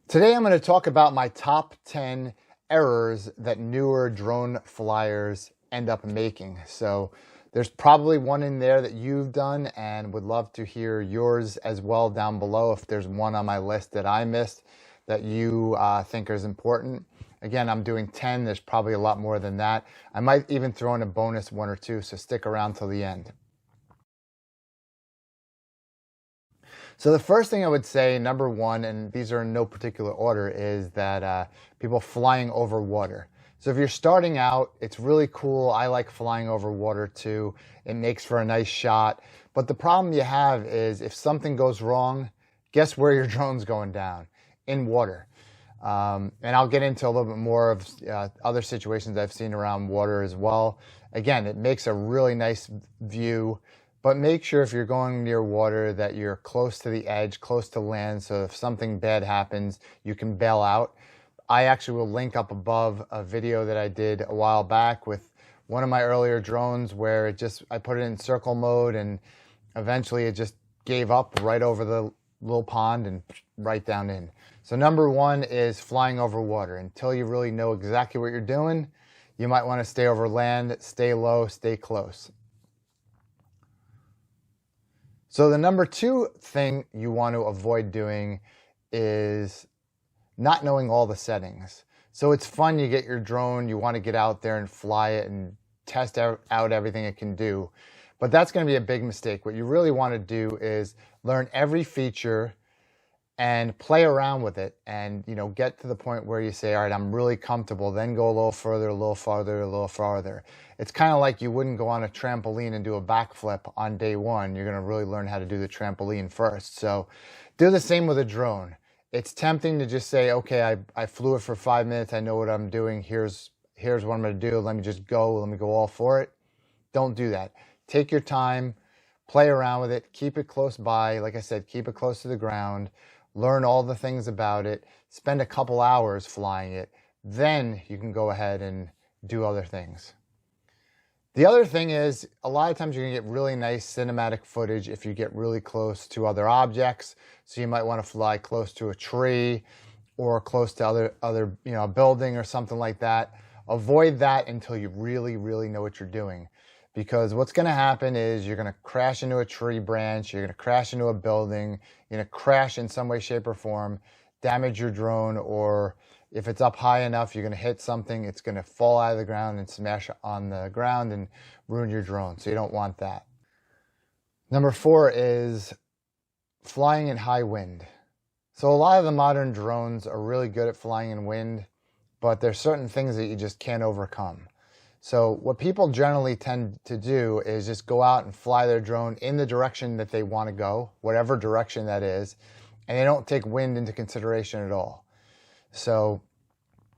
Today I'm going to talk about my top 10 errors that newer drone flyers end up making. So there's probably one in there that you've done and would love to hear yours as well down below if there's one on my list that I missed that you think is important. Again, I'm doing 10. There's probably a lot more than that. I might even throw in a bonus one or two, so stick around till the end. So the first thing I would say, number one, and these are in no particular order, is that people flying over water. So if you're starting out, it's really cool. I like flying over water too. It makes for a nice shot. But the problem you have is if something goes wrong, guess where your drone's going down? In water. And I'll get into a little bit more of other situations I've seen around water as well. Again, it makes a really nice view. But make sure if you're going near water that you're close to the edge, close to land, so if something bad happens, you can bail out. I actually will link up above a video that I did a while back with one of my earlier drones where I put it in circle mode and eventually it just gave up right over the little pond and right down in. So number one is flying over water. Until you really know exactly what you're doing, you might want to stay over land, stay low, stay close. So the number two thing you want to avoid doing is not knowing all the settings. So it's fun, you get your drone, you want to get out there and fly it and test out everything it can do. But that's going to be a big mistake. What you really want to do is learn every feature and play around with it and, get to the point where you say, all right, I'm really comfortable, then go a little further, a little farther, a little farther. It's kind of like you wouldn't go on a trampoline and do a backflip on day one. You're going to really learn how to do the trampoline first. So do the same with a drone. It's tempting to just say, okay, I flew it for 5 minutes. I know what I'm doing. Here's what I'm going to do. Let me just go. Let me go all for it. Don't do that. Take your time, play around with it, keep it close by. Like I said, keep it close to the ground. Learn all the things about it, spend a couple hours flying it, then you can go ahead and do other things. The other thing is, a lot of times you're going to get really nice cinematic footage if you get really close to other objects. So you might want to fly close to a tree or close to other a building or something like that. Avoid that until you really, really know what you're doing. Because what's going to happen is you're going to crash into a tree branch, you're going to crash into a building, you're going to crash in some way, shape, or form, damage your drone, or if it's up high enough, you're going to hit something, it's going to fall out of the ground and smash on the ground and ruin your drone. So you don't want that. Number four is flying in high wind. So a lot of the modern drones are really good at flying in wind, but there's certain things that you just can't overcome. So what people generally tend to do is just go out and fly their drone in the direction that they want to go, whatever direction that is, and they don't take wind into consideration at all. So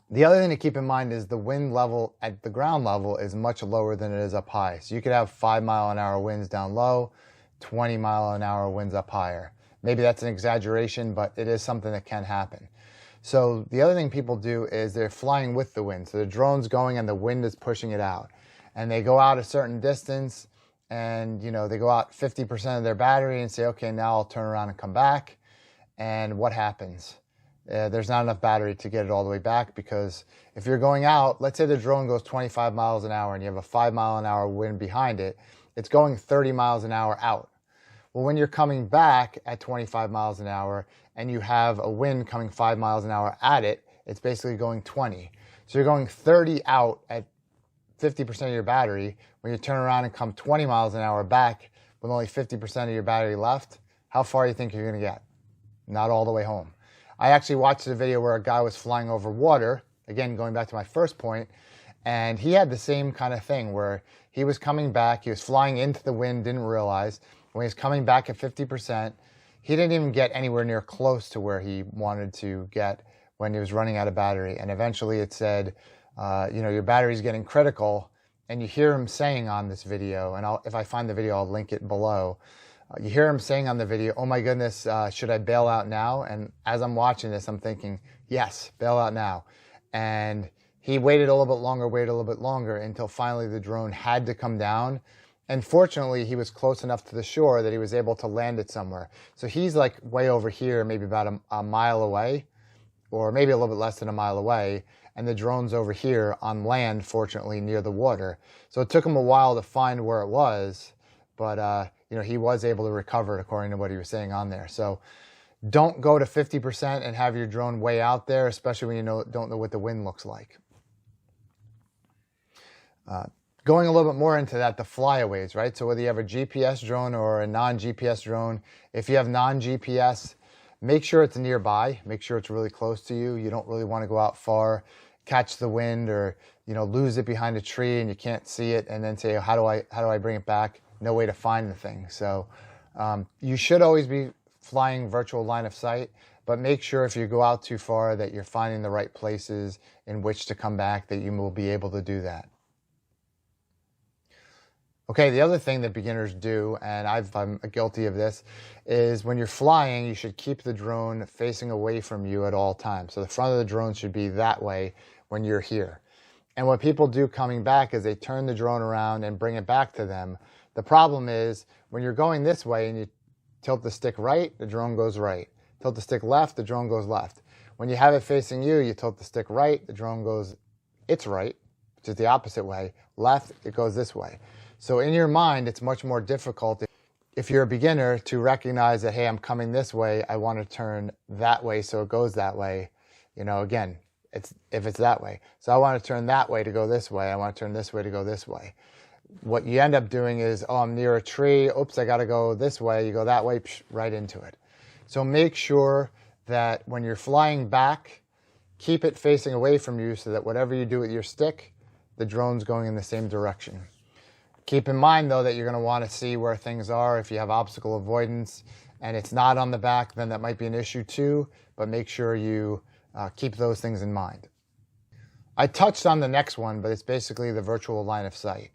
the other thing to keep in mind is the wind level at the ground level is much lower than it is up high. So you could have 5-mile-an-hour winds down low, 20-mile-an-hour winds up higher. Maybe that's an exaggeration, but it is something that can happen. So the other thing people do is they're flying with the wind. So the drone's going and the wind is pushing it out. And they go out a certain distance and, they go out 50% of their battery and say, okay, now I'll turn around and come back. And what happens? There's not enough battery to get it all the way back, because if you're going out, let's say the drone goes 25 miles an hour and you have a 5-mile-an-hour wind behind it, it's going 30 miles an hour out. Well, when you're coming back at 25 miles an hour and you have a wind coming 5 miles an hour at it, it's basically going 20. So you're going 30 out at 50% of your battery. When you turn around and come 20 miles an hour back with only 50% of your battery left, how far do you think you're going to get? Not all the way home. I actually watched a video where a guy was flying over water, again, going back to my first point, and he had the same kind of thing where he was coming back, he was flying into the wind, didn't realize. When he was coming back at 50%, he didn't even get anywhere near close to where he wanted to get when he was running out of battery. And eventually it said, your battery's getting critical. And you hear him saying on this video, and if I find the video, I'll link it below. You hear him saying on the video, oh my goodness, should I bail out now? And as I'm watching this, I'm thinking, yes, bail out now. And he waited a little bit longer until finally the drone had to come down. And fortunately, he was close enough to the shore that he was able to land it somewhere. So he's like way over here, maybe about a mile away. or maybe a little bit less than a mile away, and the drone's over here on land, fortunately near the water. So it took him a while to find where it was, but he was able to recover it according to what he was saying on there. So don't go to 50% and have your drone way out there, especially when you don't know what the wind looks like. Going a little bit more into that, the flyaways, right? So whether you have a GPS drone or a non-GPS drone, if you have non-GPS, make sure it's nearby. Make sure it's really close to you. You don't really want to go out far, catch the wind, or lose it behind a tree and you can't see it, and then say, how do I bring it back? No way to find the thing. So you should always be flying virtual line of sight, but make sure if you go out too far that you're finding the right places in which to come back, that you will be able to do that. Okay, the other thing that beginners do, and I'm guilty of this, is when you're flying, you should keep the drone facing away from you at all times. So the front of the drone should be that way when you're here. And what people do coming back is they turn the drone around and bring it back to them. The problem is when you're going this way and you tilt the stick right, the drone goes right. Tilt the stick left, the drone goes left. When you have it facing you, you tilt the stick right, the drone goes its right, which is the opposite way. Left, it goes this way. So in your mind, it's much more difficult if you're a beginner to recognize that, hey, I'm coming this way, I want to turn that way so it goes that way. Again, if it's that way. So I want to turn that way to go this way. I want to turn this way to go this way. What you end up doing is, I'm near a tree. Oops, I got to go this way. You go that way, right into it. So make sure that when you're flying back, keep it facing away from you so that whatever you do with your stick, the drone's going in the same direction. Keep in mind, though, that you're going to want to see where things are. If you have obstacle avoidance and it's not on the back, then that might be an issue too, but make sure you keep those things in mind. I touched on the next one, but it's basically the virtual line of sight.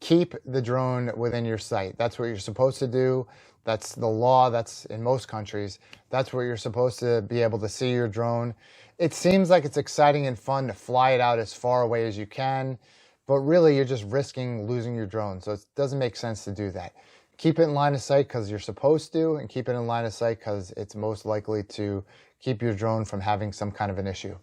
Keep the drone within your sight. That's what you're supposed to do. That's the law. That's in most countries. That's where you're supposed to be able to see your drone. It seems like it's exciting and fun to fly it out as far away as you can, but really you're just risking losing your drone. So it doesn't make sense to do that. Keep it in line of sight because you're supposed to, and keep it in line of sight because it's most likely to keep your drone from having some kind of an issue.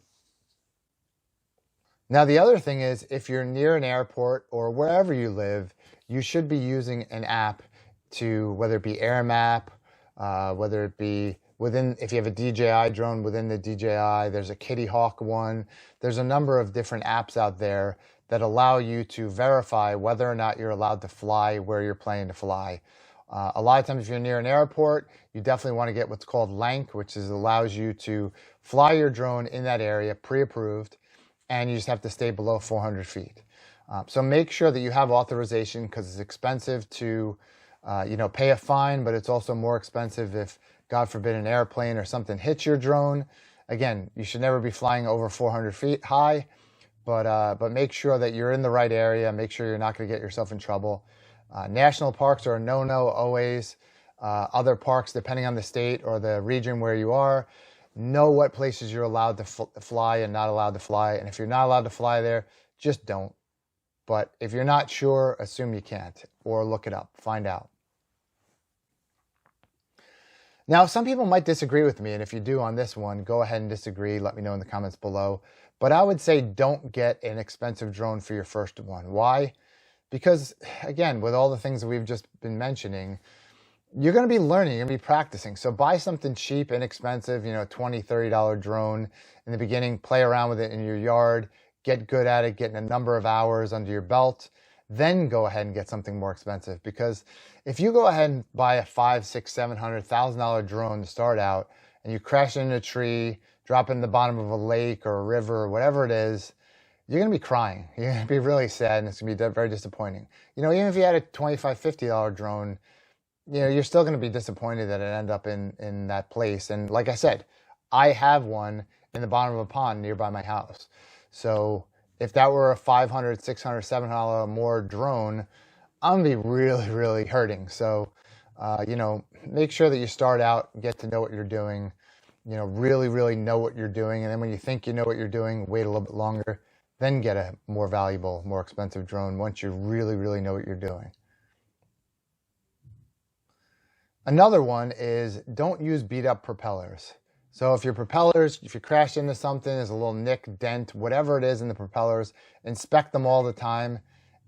Now, the other thing is, if you're near an airport or wherever you live, you should be using an app to, whether it be AirMap, whether it be if you have a DJI drone within the DJI, there's a Kitty Hawk one. There's a number of different apps out there that allow you to verify whether or not you're allowed to fly where you're planning to fly. A lot of times if you're near an airport, you definitely want to get what's called LANC, which allows you to fly your drone in that area, pre-approved, and you just have to stay below 400 feet. So make sure that you have authorization because it's expensive to pay a fine, but it's also more expensive if, God forbid, an airplane or something hits your drone. Again, you should never be flying over 400 feet high. But make sure that you're in the right area. Make sure you're not going to get yourself in trouble. National parks are a no-no always. Other parks, depending on the state or the region where you are, know what places you're allowed to fly and not allowed to fly. And if you're not allowed to fly there, just don't. But if you're not sure, assume you can't, or look it up, find out. Now, some people might disagree with me, and if you do on this one, go ahead and disagree. Let me know in the comments below. But I would say don't get an expensive drone for your first one. Why? Because, again, with all the things that we've just been mentioning, you're going to be learning, you're going to be practicing. So buy something cheap, inexpensive, $20, $30 drone in the beginning, play around with it in your yard, get good at it, getting a number of hours under your belt, then go ahead and get something more expensive. Because if you go ahead and buy a $500,000, $600,000, $700,000 drone to start out, and you crash into a tree, drop it in the bottom of a lake or a river or whatever it is, you're going to be crying. You're going to be really sad, and it's going to be very disappointing. Even if you had a $25, $50 drone, you're still going to be disappointed that it ended up in that place. And like I said, I have one in the bottom of a pond nearby my house. So if that were a $500, $600, $700 more drone, I'm going to be really, really hurting. So, make sure that you start out, get to know what you're doing, really, really know what you're doing. And then when you think you know what you're doing, wait a little bit longer, then get a more valuable, more expensive drone once you really, really know what you're doing. Another one is don't use beat up propellers. So if your propellers, if you crash into something, there's a little nick, dent, whatever it is in the propellers, inspect them all the time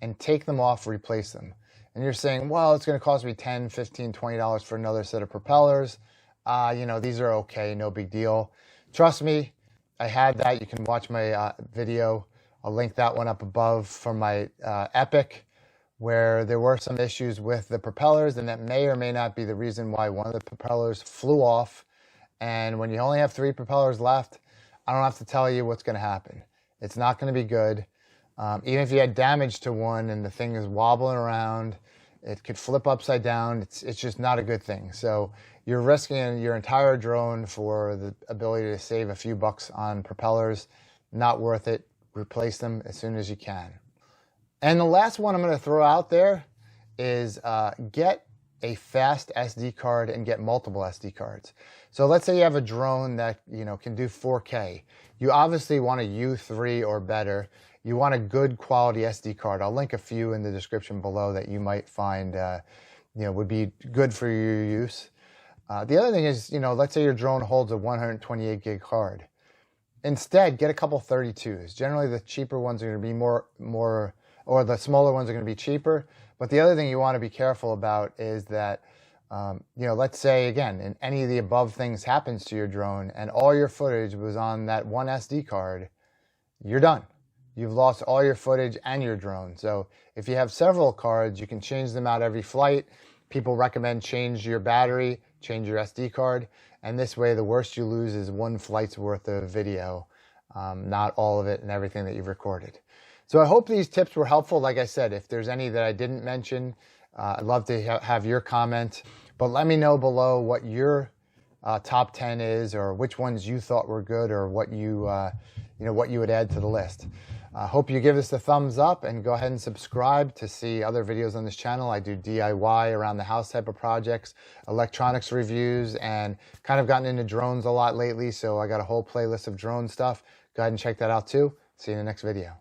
and take them off, replace them. And you're saying, well, it's going to cost me $10, $15, $20 for another set of propellers. These are okay, no big deal. Trust me, I had that. You can watch my video. I'll link that one up above from my Epic, where there were some issues with the propellers, and that may or may not be the reason why one of the propellers flew off. And when you only have 3 propellers left, I don't have to tell you what's going to happen. It's not going to be good. Even if you had damage to one and the thing is wobbling around, it could flip upside down. It's just not a good thing. So you're risking your entire drone for the ability to save a few bucks on propellers. Not worth it. Replace them as soon as you can. And the last one I'm going to throw out there is get a fast SD card and get multiple SD cards. So let's say you have a drone that can do 4K. You obviously want a U3 or better. You want a good quality SD card. I'll link a few in the description below that you might find would be good for your use. The other thing is, let's say your drone holds a 128 gig card. Instead, get a couple 32s. Generally, the cheaper ones are going to be more, or the smaller ones are going to be cheaper. But the other thing you want to be careful about is that, let's say, again, and any of the above things happens to your drone and all your footage was on that one SD card, you're done. You've lost all your footage and your drone. So if you have several cards, you can change them out every flight. People recommend change your battery, change your SD card. And this way, the worst you lose is one flight's worth of video, not all of it and everything that you've recorded. So I hope these tips were helpful. Like I said, if there's any that I didn't mention, I'd love to have your comment. But let me know below what your top 10 is, or which ones you thought were good, or what you would add to the list. Hope you give us a thumbs up and go ahead and subscribe to see other videos on this channel. I do DIY around the house type of projects, electronics reviews, and kind of gotten into drones a lot lately. So I got a whole playlist of drone stuff. Go ahead and check that out too. See you in the next video.